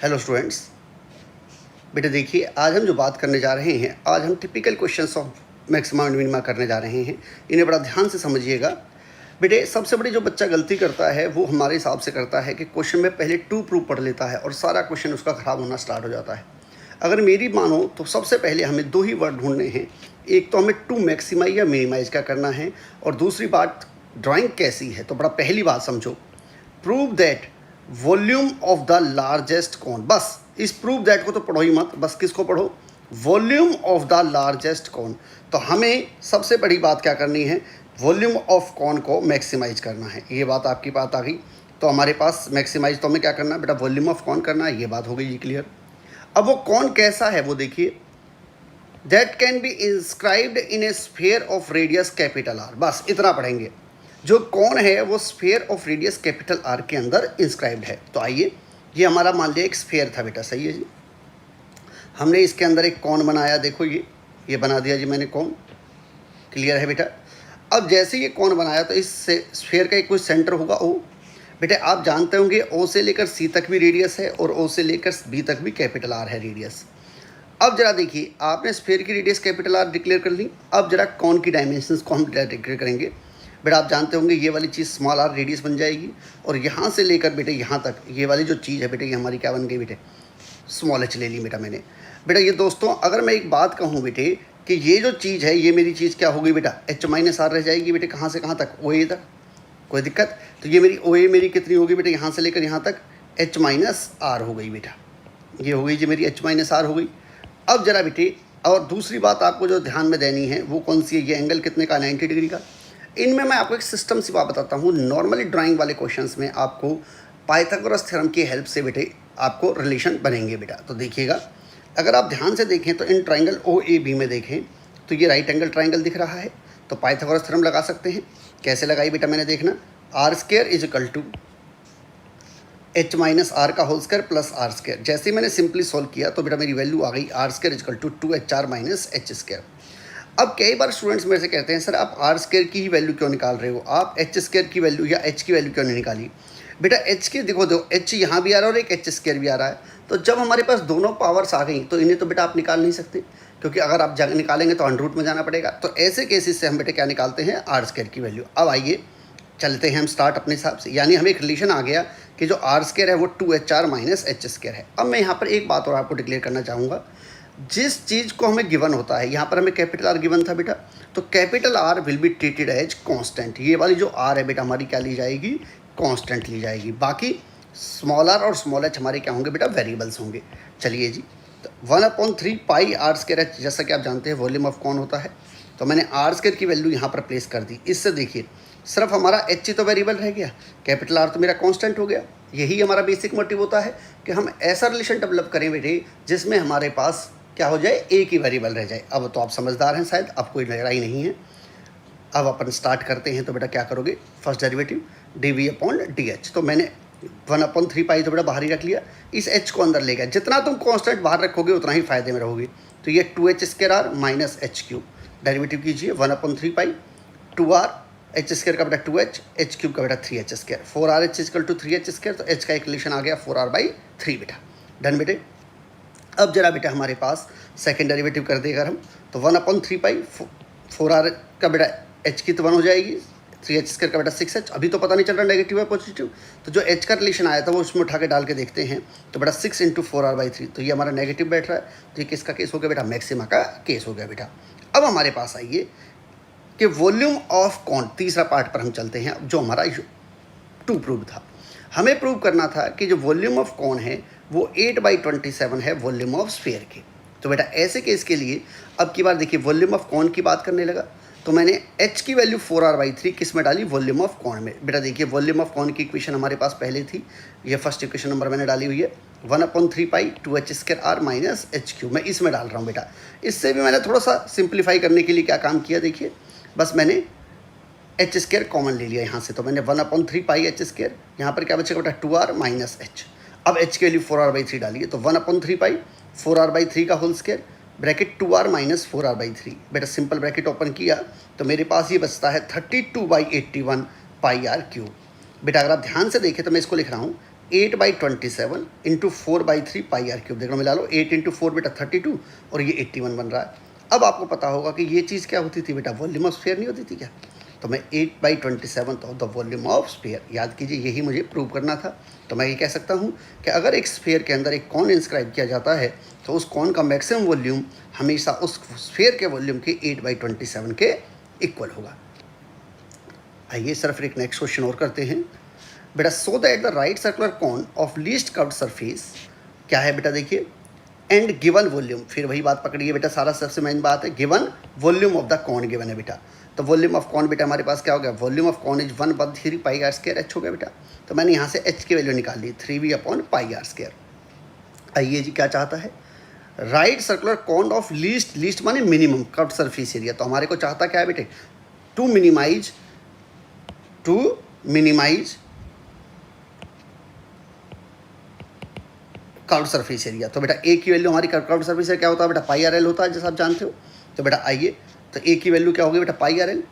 Hello students. बेटा देखिए, आज हम जो बात करने जा रहे हैं, आज हम typical questions of maxima and minima करने जा रहे हैं। इन्हें बड़ा ध्यान से समझिएगा। बेटे सबसे बड़ी जो बच्चा गलती करता है वो हमारे हिसाब से करता है कि क्वेश्चन में पहले टू प्रूफ पढ़ लेता है और सारा क्वेश्चन उसका ख़राब होना स्टार्ट हो जाता है। अगर मेरी मानो तो सबसे पहले हमें दो ही वर्ड ढूंढने हैं। एक तो हमें टू मैक्सिमाइज या मिनिमाइज का करना है, और दूसरी बात ड्राइंग कैसी है। तो बड़ा पहली बात समझो, prove that volume of the largest कौन। बस इस प्रूव दैट को तो पढ़ो ही मत, बस किसको पढ़ो, वॉल्यूम ऑफ द लार्जेस्ट कौन। तो हमें सबसे बड़ी बात क्या करनी है, वॉल्यूम ऑफ कौन को मैक्सिमाइज करना है। ये बात आपकी बात आ गई। तो हमारे पास मैक्सिमाइज तो हमें क्या करना है बेटा, वॉल्यूम ऑफ कौन करना है। ये बात हो गई जी क्लियर। अब वो कौन कैसा है वो देखिए, that can be inscribed in A sphere of radius capital R. बस इतना पढ़ेंगे। जो कौन है वो sphere of radius capital R के अंदर इंस्क्राइब्ड है। तो आइए, ये हमारा मान लिया एक स्फीयर था बेटा, सही है जी। हमने इसके अंदर एक कौन बनाया, देखो ये बना दिया जी मैंने कौन, क्लियर है बेटा। अब जैसे ये कौन बनाया तो इस स्फीयर का एक कोई सेंटर होगा ओ। बेटा आप जानते होंगे ओ से लेकर सी तक भी रेडियस है और ओ से लेकर बी तक भी कैपिटल आर है रेडियस। अब जरा देखिए, आपने स्फीयर की रेडियस कैपिटल आर डिक्लेयर कर ली। अब जरा कौन की डायमेंशंस को हम डिक्लेयर करेंगे। बेटा आप जानते होंगे ये वाली चीज़ स्मॉल आर रेडियस बन जाएगी, और यहाँ से लेकर बेटे यहाँ तक ये वाली जो चीज़ है बेटे, ये हमारी क्या बन गई बेटे, स्मॉल एच ले ली बेटा मैंने। बेटा ये दोस्तों अगर मैं एक बात कहूँ बेटे कि ये जो चीज़ है ये मेरी चीज़ क्या हो गई बेटा, एच माइनस आर रह जाएगी बेटे। कहाँ से कहाँ तक, ओ ए तक, कोई दिक्कत। तो ये मेरी ओ ए मेरी कितनी होगी बेटे, यहाँ से लेकर यहाँ तक एच माइनस आर हो गई बेटा। ये हो गई जी मेरी एच माइनस आर हो गई। अब जरा बेटे, और दूसरी बात आपको जो ध्यान में देनी है वो कौन सी है, ये एंगल कितने का, 90 डिग्री का। इनमें मैं आपको एक सिस्टम सी बात बताता हूँ। नॉर्मली ड्राइंग वाले क्वेश्चंस में आपको पाइथागोरस थ्योरम की हेल्प से बेटे आपको रिलेशन बनेंगे बेटा। तो देखिएगा, अगर आप ध्यान से देखें तो in triangle O A B में देखें तो ये राइट एंगल ट्राइंगल दिख रहा है। तो पाइथागोरस थ्योरम लगा सकते हैं। कैसे लगाई बेटा मैंने, देखना, R square is equal to H minus R का whole square plus R square. जैसे ही मैंने सिंपली सॉल्व किया तो बेटा मेरी वैल्यू आ गई R square is equal to 2HR minus H square. अब कई बार स्टूडेंट्स मेरे से कहते हैं सर आप आर स्क्वायर की ही वैल्यू क्यों निकाल रहे हो, आप एच स्क्वायर की वैल्यू या एच की वैल्यू क्यों नहीं निकाली। बेटा एच की देखो एच यहाँ भी आ रहा है और एक एच स्क्वायर भी आ रहा है। तो जब हमारे पास दोनों पावर्स आ गई तो इन्हें तो बेटा आप निकाल नहीं सकते, क्योंकि अगर आप निकालेंगे तो अंडर रूट में जाना पड़ेगा। तो ऐसे केसेस से हम बेटे क्या निकालते हैं, आर स्क्वायर की वैल्यू। अब आइए चलते हैं हम स्टार्ट अपने हिसाब से, यानी हमें एक रिलेशन आ गया कि जो आर स्क्वायर है वो 2HR माइनस एच स्क्वायर है। अब मैं यहाँ पर एक बात और आपको डिक्लेयर करना चाहूँगा, जिस चीज़ को हमें गिवन होता है, यहाँ पर हमें कैपिटल आर गिवन था बेटा, तो capital R will be treated as constant. ये वाली जो आर है बेटा हमारी क्या ली जाएगी, कांस्टेंट ली जाएगी। बाकी स्मॉल आर और स्मॉल एच हमारे क्या होंगे बेटा, वेरिएबल्स होंगे। चलिए जी, तो 1/3 पाई आर स्क्वायर एच, जैसा कि आप जानते हैं वॉल्यूम ऑफ कौन होता है। तो मैंने आर स्क्वायर की वैल्यू यहाँ पर प्लेस कर दी। इससे देखिए सिर्फ हमारा एच ही तो वेरिएबल रह गया, कैपिटल आर तो मेरा कांस्टेंट हो गया। यही हमारा बेसिक मोटिव होता है कि हम ऐसा रिलेशन डेवलप करें बेटे जिसमें हमारे पास क्या हो जाए, एक ही वेरिएबल रह जाए। अब तो आप समझदार हैं शायद, अब कोई लड़ाई नहीं है। अब अपन स्टार्ट करते हैं। तो बेटा क्या करोगे, फर्स्ट डेरिवेटिव dv/dh। तो मैंने 1/3 पाई तो बेटा बाहर ही रख लिया, इस h को अंदर ले गया। जितना तुम कांस्टेंट बाहर रखोगे उतना ही फायदे में रहोगे। तो ये 2h square R minus H cube, derivative कीजिए 1/3 पाई 2r, एच स्क्वायर का बेटा 2h, एच क्यूब का बेटा 3h square, 4RH equal to 3h square. तो h का एक रिलेशन आ गया 4r/3 बेटा। डन बेटे। अब जरा बेटा हमारे पास सेकेंड डेरिवेटिव कर देगा हम, तो 1/3 पाई 4r का बेटा h की तो 1 हो जाएगी, 3h स्क्वायर का बेटा 6h। अभी तो पता नहीं चल रहा नेगेटिव है पॉजिटिव, तो जो h का रिलेशन आया था वो उसमें उठा के डाल के देखते हैं। तो बेटा 6 × 4r/3, तो ये हमारा नेगेटिव बैठ रहा है। तो ये किसका केस हो गया बेटा, मैक्सिमा का केस हो गया बेटा। अब हमारे पास आइए कि वॉल्यूम ऑफ कौन, तीसरा पार्ट पर हम चलते हैं, जो हमारा टू प्रूव था। हमें प्रूव करना था कि जो वॉल्यूम ऑफ कौन है वो 8/27 है वॉल्यूम ऑफ स्फीयर के। तो बेटा ऐसे केस के लिए अब की बार देखिए वॉल्यूम ऑफ कौन की बात करने लगा, तो मैंने h की वैल्यू 4r/3 किस में डाली, वॉल्यूम ऑफ कौन में। बेटा देखिए वॉल्यूम ऑफ कौन की इक्वेशन हमारे पास पहले थी, ये फर्स्ट इक्वेशन नंबर मैंने डाली हुई है 1/3 pi 2h square R minus H cube. मैं इसमें डाल रहा हूँ बेटा। इससे भी मैंने थोड़ा सा सिंप्लीफाई करने के लिए क्या काम किया, देखिए बस मैंने एच स्क्वायर कॉमन ले लिया यहाँ से। तो मैंने 1/3 पाई एच स्क्वायर, यहाँ पर क्या बचेगा बेटा 2r माइनस एच। अब h की वैल्यू 4r/3 डालिए, तो 1/3 पाई 4r/3 का whole square bracket 2r minus 4r/3। बेटा सिंपल ब्रैकेट ओपन किया तो मेरे पास ये बचता है 32/81 पाई r क्यूब। बेटा अगर आप ध्यान से देखें तो मैं इसको लिख रहा हूँ 8/27 इंटू 4/3 पाई आर क्यूब। देखो मिला लो, 8 इंटू 4 बेटा 32 और ये 81 बन रहा है। अब आपको पता होगा कि ये चीज़ क्या होती थी बेटा, वॉल्यूम ऑफ स्फीयर नहीं होती थी क्या? तो मैं 8/27 तो द वॉल्यूम ऑफ स्फीयर, याद कीजिए यही मुझे प्रूव करना था। तो मैं ये कह सकता हूँ कि अगर एक स्फीयर के अंदर एक कॉन इंस्क्राइब किया जाता है तो उस कॉन का मैक्सिमम वॉल्यूम हमेशा उस स्फीयर के वॉल्यूम के 8/27 के इक्वल होगा। आइए सर फिर एक नेक्स्ट क्वेश्चन और करते हैं बेटा। So that the right circular cone of least curved surface क्या है बेटा, देखिए, एंड गिवन वॉल्यूम, फिर वही बात पकड़िए बेटा, सारा सबसे मेन बात है, given volume of the cone given है बेटा। तो वॉल्यूम ऑफ कॉन बेटा हमारे पास क्या हो गया, volume of cone is 1/3 pi R square H हो गया बेटा। तो मैंने यहाँ से एच की वैल्यू निकाल ली 3v पाई आर स्क्वायर। आइए जी क्या चाहता है, right circular cone of least, least माने मिनिमम कर्व्ड सरफेस एरिया। तो हमारे को चाहता क्या है बेटे, to minimize curved surface area. तो बेटा ए की वैल्यू हमारी कर्व्ड सरफेस एरिया क्या होता है बेटा, पाई आर एल होता है जैसा आप जानते हो। तो बेटा आइए, तो ए की वैल्यू क्या होगी बेटा, पाई आर एल।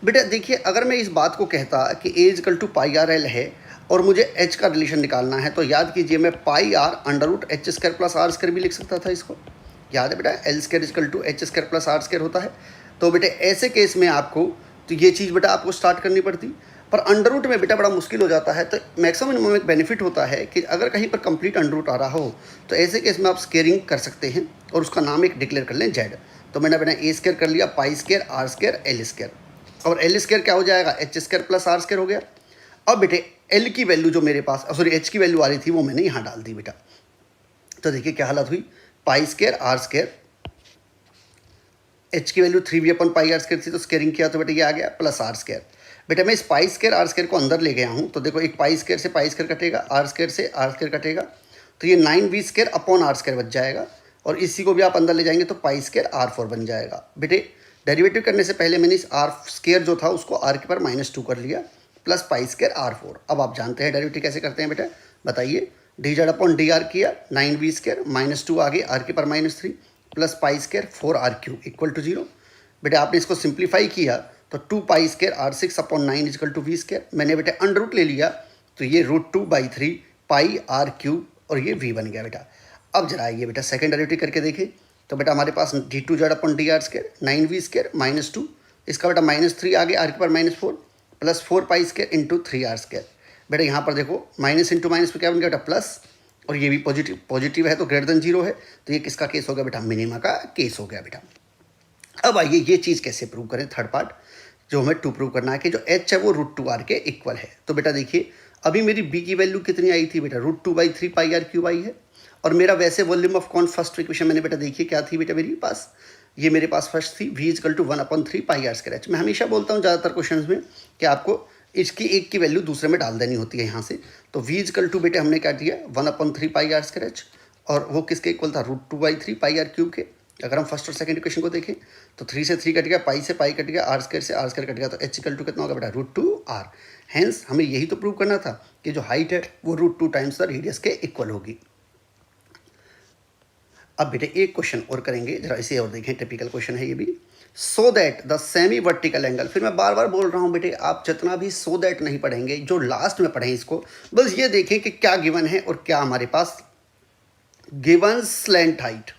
बेटा देखिए, अगर मैं इस बात को कहता कि A is equal to pi R L है और मुझे एच का रिलेशन निकालना है, तो याद कीजिए मैं pi R under root H square plus R square भी लिख सकता था इसको। याद है बेटा, L square is equal to H square plus R square होता है। तो बेटे ऐसे केस में आपको तो ये चीज़ बेटा आपको स्टार्ट करनी पड़ती, पर अंडर रूट में बेटा बड़ा मुश्किल हो जाता है। तो मैक्सिमम मिनिमम एक बेनिफिट होता है कि अगर कहीं पर कंप्लीट अंडर रूट आ रहा हो तो ऐसे केस में आप स्केयरिंग कर सकते हैं और उसका नाम एक डिक्लेयर कर लें जेड। तो मैंने बेटा ए स्क्वायर कर लिया, pi square R square L square, और एल स्क्वायर क्या हो जाएगा, H square plus R square हो गया। अब बेटे एल की वैल्यू जो मेरे पास, सॉरी एच की वैल्यू आ रही थी वो मैंने यहाँ डाल दी बेटा। तो देखिए क्या हालत हुई, pi square R square, H की value 3v pi R square थी तो स्केयरिंग किया तो बेटा ये आ गया प्लस आर स्क्वायर। बेटा मैं इस पाई स्क्वायर आर स्क्वायर को अंदर ले गया हूँ, तो देखो एक पाई स्क्वायर से पाई स्क्वायर कटेगा, आर स्क्वायर से आर स्क्वायर कटेगा, तो ये 9v square upon are square बच जाएगा, और इसी को भी आप अंदर ले जाएंगे तो पाई स्क्वायर r4 बन जाएगा। बेटे डेरिवेटिव करने से पहले मैंने इस आर स्क्वायर जो था उसको आर के पावर -2 कर लिया प्लस पाई स्क्वायर r4। अब आप जानते हैं डेरिवेटिव कैसे करते हैं बेटा, बताइए, dz अपॉन dr किया, 9v स्क्वायर -2 आगे आर के power -3 plus pi square 4r³ equal to 0। बेटा आपने इसको सिंप्लीफाई किया तो 2 pi square r6 upon 9 equal to v square. मैंने बेटा अंडर रूट ले लिया तो ये √2/3 पाई r³ और ये v बन गया बेटा। अब जरा ये बेटा सेकेंड डेरिवेटिव करके देखें, तो बेटा हमारे पास d2z upon dr square 9v square -2, इसका बेटा -3 आगे आर के power -4 plus 4 pi square into 3r square. बेटा यहाँ पर देखो माइनस इंटू माइनस में क्या बन गया बेटा, प्लस, और ये भी पॉजिटिव है तो ग्रेटर देन 0 है, तो ये किसका केस हो गया बेटा, मिनिमा का केस हो गया बेटा। अब आइए ये चीज़ कैसे प्रूव करें, थर्ड पार्ट जो हमें टू प्रूव करना है कि जो h है वो √2r के इक्वल है। तो बेटा देखिए अभी मेरी b की वैल्यू कितनी आई थी बेटा, √2/3 पाई r³ आई है, और मेरा वैसे volume of cone first equation मैंने बेटा देखिए क्या थी बेटा मेरे पास, ये मेरे पास फर्स्ट थी v equal to 1/3 pi r square h। मैं हमेशा बोलता हूँ ज़्यादातर क्वेश्चन में कि आपको इसकी एक की वैल्यू दूसरे में डाल देनी होती है यहाँ से। तो v इजकल टू बेटे हमने क्या दिया 1/3 पाई r स्क्वायर h, और वो किसके इक्वल था, √2/3 पाई r³ के। अगर हम फर्स्ट और सेकंड इक्वेशन को देखें तो 3 से 3 कट गया, पाई से पाई कट गया, आर स्क्वायर से आर स्क्वायर कट गया, तो h इक्वल टू कितना होगा बेटा, √2r। हैंस हमें यही तो प्रूव करना था कि जो हाइट है वो √2 टाइम्स द रेडियस के इक्वल होगी। अब बेटे एक क्वेश्चन और करेंगे, जरा इसे और देखें, टिपिकल क्वेश्चन है ये भी। सो that the semi vertical angle, फिर मैं बार बार बोल रहा हूँ बेटे आप जितना भी सो दैट नहीं पढ़ेंगे, जो लास्ट में पढ़ें इसको बस ये देखें कि क्या गिवन है और क्या हमारे पास गिवन स्लैंट हाइट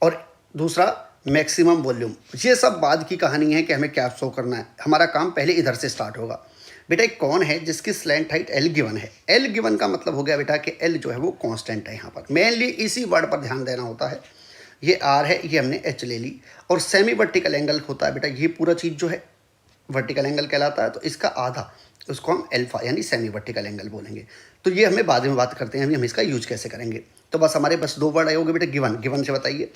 और दूसरा मैक्सिमम वॉल्यूम, ये सब बाद की कहानी है कि हमें क्या शो करना है। हमारा काम पहले इधर से स्टार्ट होगा। बेटा एक कौन है जिसकी स्लैंट हाइट एल गिवन है, एल गिवन का मतलब हो गया बेटा कि एल जो है वो कांस्टेंट है। यहाँ पर मेनली इसी वर्ड पर ध्यान देना होता है। ये आर है, ये हमने एच ले ली, और सेमी वर्टिकल एंगल होता है बेटा ये पूरा चीज़ जो है वर्टिकल एंगल कहलाता है, तो इसका आधा उसको हम एल्फा यानी सेमी वर्टिकल एंगल बोलेंगे। तो ये हमें बाद में बात करते हैं, अभी हम इसका यूज कैसे करेंगे। तो बस हमारे बस दो वर्ड आए होंगे बेटा, गिवन, गिवन से बताइए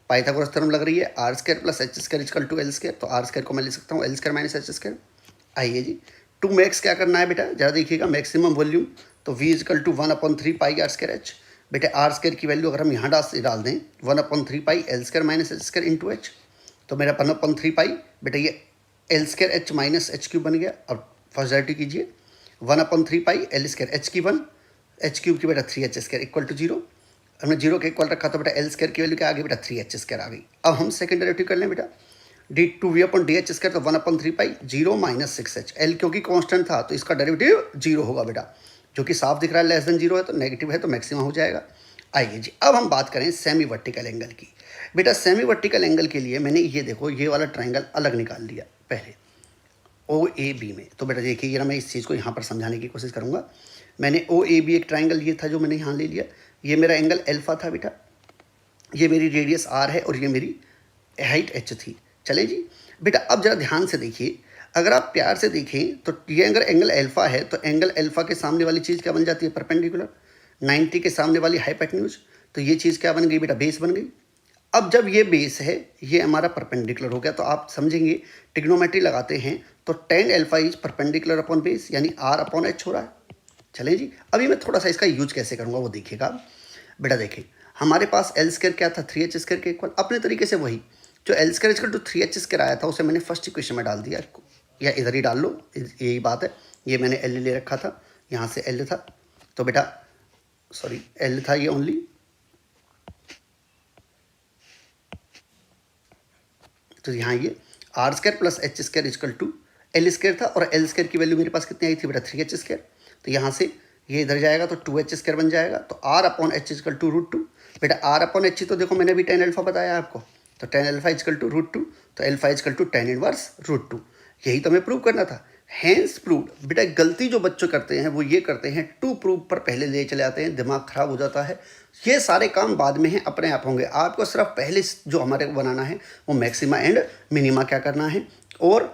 पाइथागोरस थ्योरम लग रही है, R square plus H square equal to L square. तो आर स्क्वायर को मैं लिख सकता हूँ L square minus H square. आइए जी, टू मैक्स क्या करना है बेटा, जरा देखिएगा, मैक्सिमम वॉल्यूम, तो v equal to 1/3 pi R square H. बेटे आर स्क्वायर की वैल्यू अगर हम यहाँ डाल दें 1/3 pi L square minus H square into H, तो मेरा 1/3 पाई बेटा ये L square H minus H cube बन गया। अब फर्स्ट डेरिवेटिव कीजिए, 1/3 पाई एल स्क्वायर एच की 1, एच क्यूब की बेटा 3h स्क्वायर इक्वल टू 0। हमने 0 के इक्वल रखा तो बेटा एल स्क्वायर की वैल्यू क्या आ गई बेटा 3h स्क्वायर आ गई। अब हम सेकंड डेरिवेटिव कर लें बेटा, d2v/dh स्क्वायर, तो 1/3 पाई 0 माइनस 6h, एल क्योंकि कांस्टेंट था तो इसका डेरिवेटिव 0 होगा बेटा। जो कि साफ दिख रहा है लेस देन 0 है तो नेगेटिव है तो मैक्सिमा हो जाएगा। आइए जी, अब हम बात करें सेमी वर्टिकल एंगल की। बेटा सेमी वर्टिकल एंगल के लिए मैंने ये देखो ये वाला ट्राइंगल अलग निकाल लिया पहले ओ ए बी में। तो बेटा देखिए ये मैं इस चीज़ को यहाँ पर समझाने की कोशिश करूँगा। मैंने ओ ए बी एक ट्राइंगल ये था जो मैंने यहाँ ले लिया, ये मेरा एंगल एल्फा था बेटा, ये मेरी रेडियस आर है और ये मेरी हाइट एच थी। चले जी बेटा, अब जरा ध्यान से देखिए, अगर आप प्यार से देखें तो ये अगर एंगल एल्फा है तो एंगल एल्फा के सामने वाली चीज़ क्या बन जाती है, परपेंडिकुलर। 90 के सामने वाली हाइपोटेन्यूज, तो ये चीज़ क्या बन गई बेटा, बेस बन गई। अब जब ये बेस है ये हमारा परपेंडिकुलर हो गया तो आप समझेंगे ट्रिग्नोमेट्री लगाते हैं तो tan alpha is perpendicular upon base यानी r अपॉन h हो रहा है। चलें जी, अभी मैं थोड़ा सा इसका यूज कैसे करूँगा वो देखिएगा बेटा। देखिए हमारे पास एल स्क्वायर क्या था, 3h स्क्वायर के इक्वल। अपने तरीके से वही जो L square equal to 3h square आया था उसे मैंने फर्स्ट इक्वेशन में डाल दिया, या इधर ही डाल लो, यही बात है। ये मैंने एल ले रखा था, यहाँ से एल था तो बेटा सॉरी एल था ये ओनली, तो यहाँ ये R square plus H square is equal to L square था और एल स्क्वायर की वैल्यू मेरे पास कितनी आई थी बेटा, 3h स्क्वायर। तो यहाँ से ये इधर जाएगा तो 2h स्क्वायर बन जाएगा, तो R upon H equal to √2। बेटा आर अपॉन एच तो देखो मैंने भी tan अल्फा बताया आपको, तो tan अल्फा इजकल टू √2, तो alpha equal to tan inverse √2। यही तो हमें प्रूव करना था, हैंस प्रूव्ड। बेटा गलती जो बच्चों करते हैं वो ये करते हैं टू प्रूव पर पहले ले चले आते हैं, दिमाग खराब हो जाता है। ये सारे काम बाद में हैं, अपने आप होंगे। आपको सिर्फ पहले जो हमारे को बनाना है वो मैक्सिमा एंड मिनिमा क्या करना है और